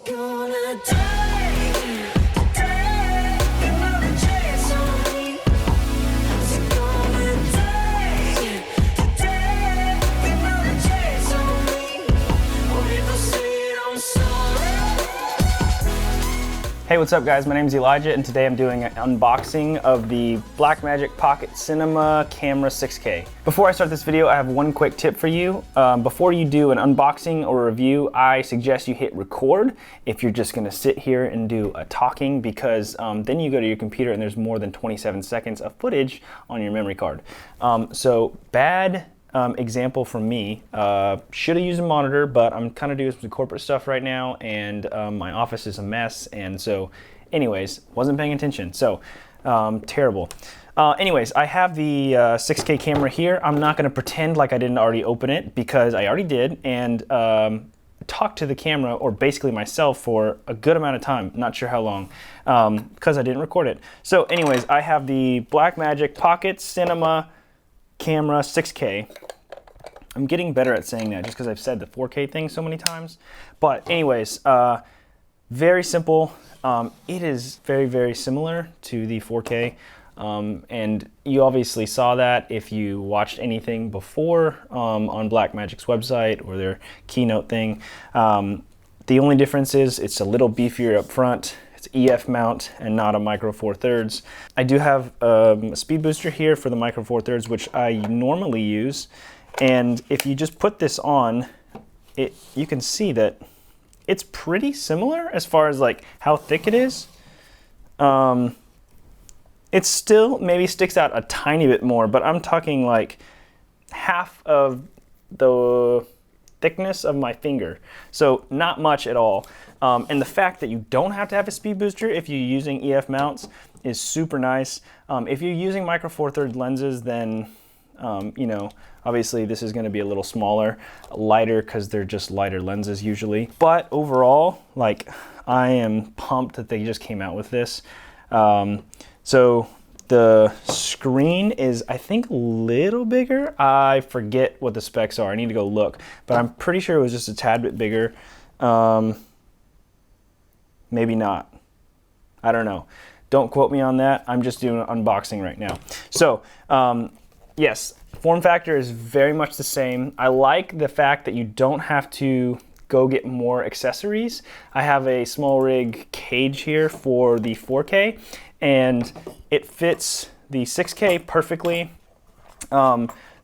gonna die today? Another chance on me. Is it gonna die today? Another chance on me. Or if I say I'm sorry. Hey, what's up guys? My name is Elijah and today I'm doing an unboxing of the Blackmagic Pocket Cinema Camera 6K. Before I start this video, I have one quick tip for you. Before you do an unboxing or review, I suggest you hit record if you're just gonna sit here and do a talking, because then you go to your computer and there's more than 27 seconds of footage on your memory card. So bad example from me. Should have used a monitor, but I'm kind of doing some corporate stuff right now, and my office is a mess, and so anyways, wasn't paying attention, so terrible. Anyways, I have the 6K camera here. I'm not going to pretend like I didn't already open it, because I already did, and talked to the camera, or basically myself, for a good amount of time, not sure how long, because I didn't record it. So anyways, I have the Blackmagic Pocket Cinema Camera 6K. I'm getting better at saying that just because I've said the 4K thing so many times. But anyways, very simple. It is very, very similar to the 4K. And you obviously saw that if you watched anything before on Blackmagic's website or their keynote thing. The only difference is it's a little beefier up front. It's EF mount and not a micro four thirds. I do have a speed booster here for the micro four thirds, which I normally use. And if you just put this on, you can see that it's pretty similar as far as like how thick it is. It still maybe sticks out a tiny bit more, but I'm talking like half of the thickness of my finger. So not much at all. And the fact that you don't have to have a speed booster if you're using EF mounts is super nice. If you're using micro four thirds lenses, then you know, obviously this is going to be a little smaller, lighter, because they're just lighter lenses usually. But overall, like, I am pumped that they just came out with this. So the screen is, I think, a little bigger. I forget what the specs are. I need to go look, but I'm pretty sure it was just a tad bit bigger. Maybe not. I don't know. Don't quote me on that. I'm just doing an unboxing right now. So, yes, form factor is very much the same. I like the fact that you don't have to go get more accessories. I have a small rig cage here for the 4K, and it fits the 6K perfectly.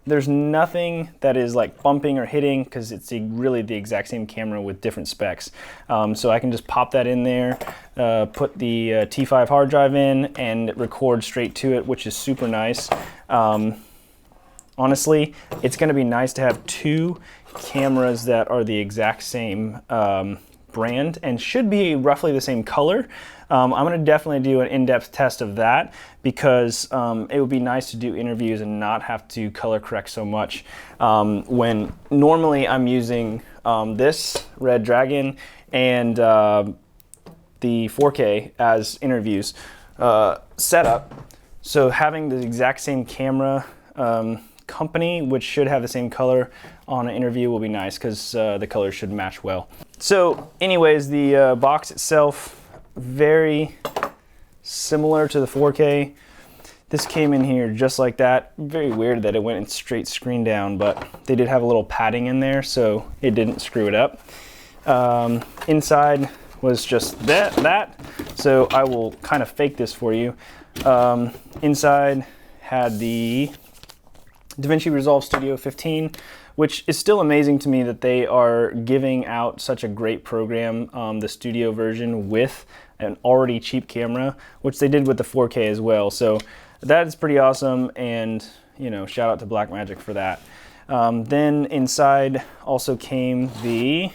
There's nothing that is like bumping or hitting, because it's really the exact same camera with different specs. So I can just pop that in there, put the T5 hard drive in, and record straight to it, which is super nice. Honestly, it's going to be nice to have two cameras that are the exact same brand and should be roughly the same color. I'm going to definitely do an in-depth test of that, because it would be nice to do interviews and not have to color correct so much, when normally I'm using this Red Dragon and the 4K as interviews setup. So having the exact same camera company, which should have the same color on an interview, will be nice, because the colors should match well. So anyways, the box itself, very similar to the 4K. This came in here just like that. Very weird that it went in straight screen down, but they did have a little padding in there, so it didn't screw it up. Inside was just that. So I will kind of fake this for you. Inside had the DaVinci Resolve Studio 15, which is still amazing to me that they are giving out such a great program, the studio version, with an already cheap camera, which they did with the 4K as well. So that is pretty awesome, and you know, shout out to Blackmagic for that. Then inside also came the,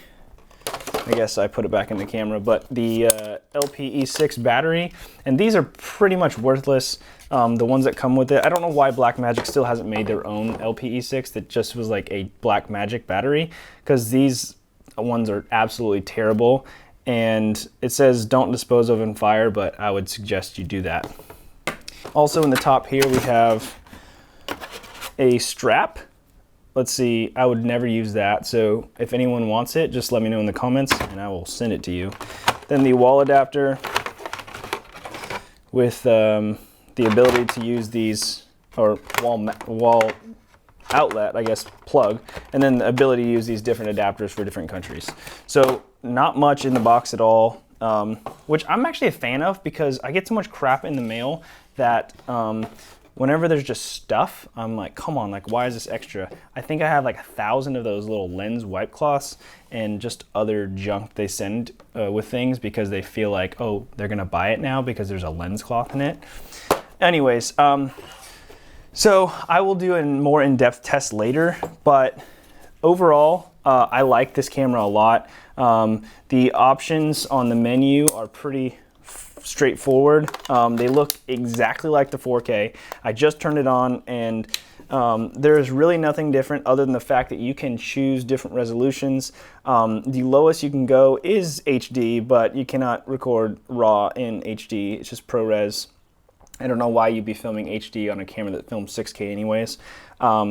I guess I put it back in the camera, but the LPE6 battery, and these are pretty much worthless. The ones that come with it, I don't know why Blackmagic still hasn't made their own LPE6 that just was like a Blackmagic battery, because these ones are absolutely terrible, and it says don't dispose of in fire, but I would suggest you do that. Also in the top here we have a strap let's see, I would never use that. So if anyone wants it, just let me know in the comments and I will send it to you. Then the wall adapter with the ability to use these, or wall outlet, I guess, plug, and then the ability to use these different adapters for different countries. So not much in the box at all, which I'm actually a fan of because I get so much crap in the mail that whenever there's just stuff, I'm like, come on, like, why is this extra? I think I have like 1,000 of those little lens wipe cloths and just other junk they send with things because they feel like, oh, they're gonna buy it now because there's a lens cloth in it. Anyways, so I will do a more in-depth test later, but overall, I like this camera a lot. The options on the menu are pretty straightforward. They look exactly like the 4K. I just turned it on and there is really nothing different other than the fact that you can choose different resolutions. The lowest you can go is HD, but you cannot record RAW in HD. It's just ProRes. I don't know why you'd be filming HD on a camera that films 6K anyways.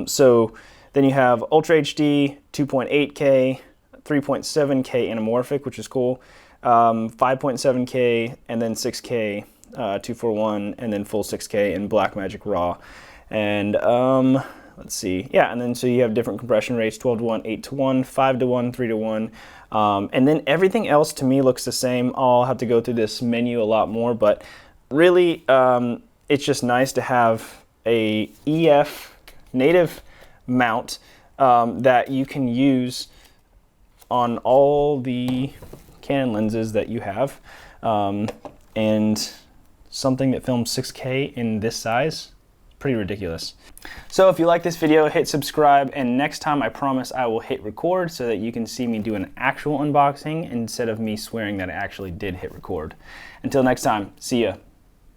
So then you have Ultra HD, 2.8K, 3.7K anamorphic, which is cool, 5.7K, and then 6K, 241, and then full 6K in Blackmagic RAW. And let's see, yeah, and then so you have different compression rates, 12:1, 8:1, 5:1, 3:1. And then everything else to me looks the same. I'll have to go through this menu a lot more, but really, it's just nice to have a EF native mount that you can use on all the Canon lenses that you have, and something that films 6K in this size, pretty ridiculous. So if you like this video, hit subscribe, and next time I promise I will hit record so that you can see me do an actual unboxing instead of me swearing that I actually did hit record. Until next time, see ya.